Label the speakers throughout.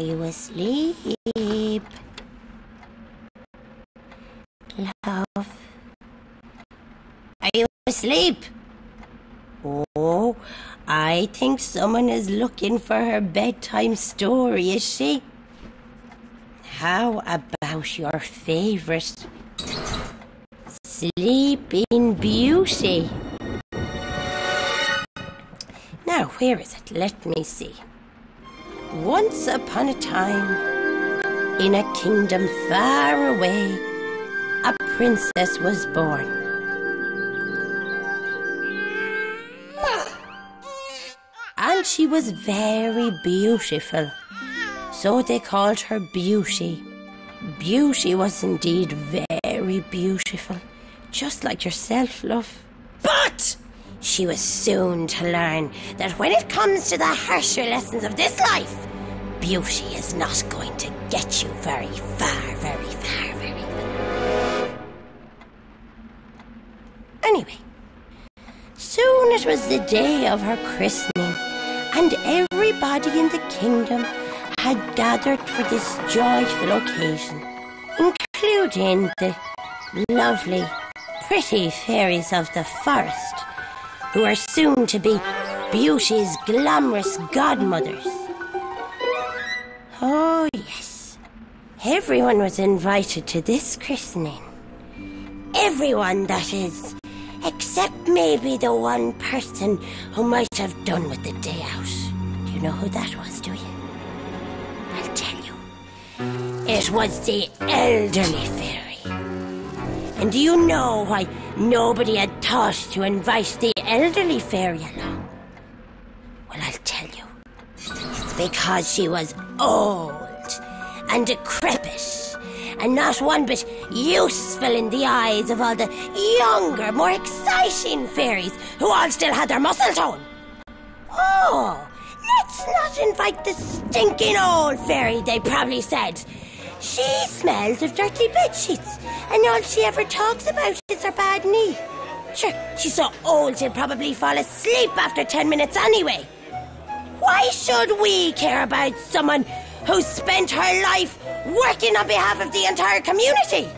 Speaker 1: you asleep? Love? Are you asleep? Oh, I think someone is looking for her bedtime story, is she? How about your favourite Sleeping Beauty? Now, where is it? Let me see. Once upon a time, in a kingdom far away, a princess was born. And she was very beautiful, so they called her Beauty. Beauty was indeed very beautiful, just like yourself, love. But she was soon to learn that when it comes to the harsher lessons of this life, beauty is not going to get you very far, very far, very far. Anyway, soon it was the day of her christening, and everybody in the kingdom had gathered for this joyful occasion, including the lovely, pretty fairies of the forest, who are soon to be Beauty's glamorous godmothers. Oh yes, everyone was invited to this christening. Everyone, that is, except maybe the one person who might have done with the day out. Do you know who that was, do you? I'll tell you. It was the elderly fairy. And do you know why nobody had thought to invite the elderly fairy along? Well, I'll tell you. It's because she was old and decrepit, and not one bit useful in the eyes of all the younger, more exciting fairies who all still had their muscle tone. Oh, let's not invite the stinking old fairy, they probably said. She smells of dirty bedsheets, and all she ever talks about is her bad knee. Sure, she's so old she'll probably fall asleep after 10 minutes anyway. Why should we care about someone who spent her life working on behalf of the entire community?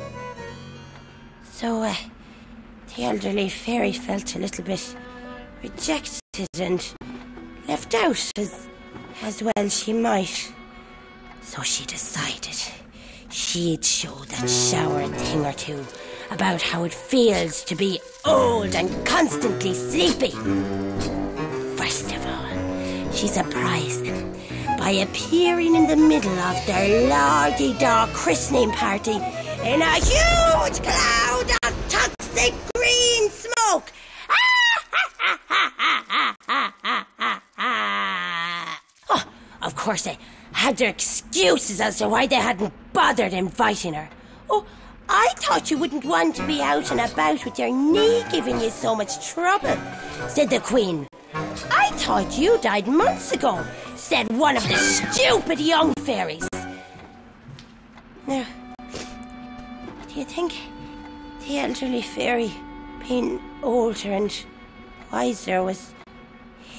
Speaker 1: So, the elderly fairy felt a little bit rejected and left out, as well she might. So she decided she'd show that shower a thing or two about how it feels to be old and constantly sleepy. First of all, she surprised them by appearing in the middle of their lordy-da christening party in a huge cloud of toxic green smoke. Oh, of course they had their excuses as to why they hadn't bothered inviting her. Oh, I thought you wouldn't want to be out and about with your knee giving you so much trouble, said the Queen. I thought you died months ago, said one of the stupid young fairies. Now, do you think the elderly fairy, being older and wiser, was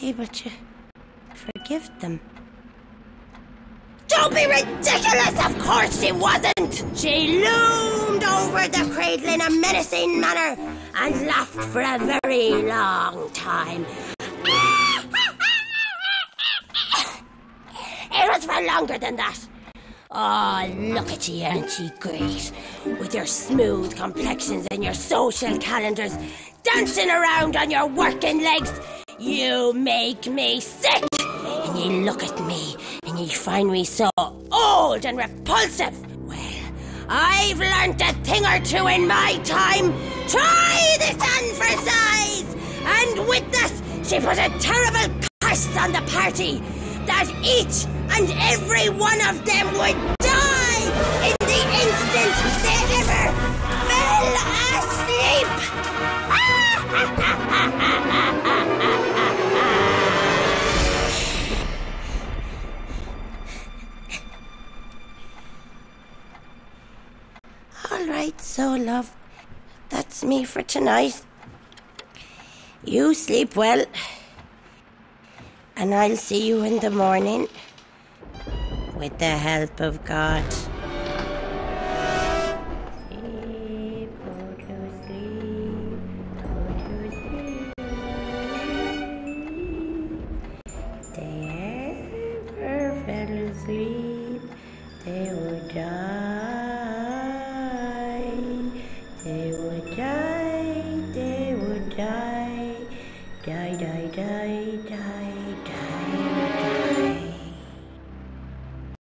Speaker 1: able to forgive them? Don't be ridiculous! Of course she wasn't! She loomed over the cradle in a menacing manner and laughed for a very long time. It was for longer than that. Oh, look at you, aren't you great? With your smooth complexions and your social calendars, dancing around on your working legs. You make me sick. And you look at me and you find me so old and repulsive. Well, I've learnt a thing or two in my time. Try this on for size. And with that, she put a terrible curse on the party that each and every one of them would die in the instant they ever fell asleep. All right, so love, that's me for tonight. You sleep well, and I'll see you in the morning with the help of God. Asleep, they would die. They would die, they would die. Die, die, die, die.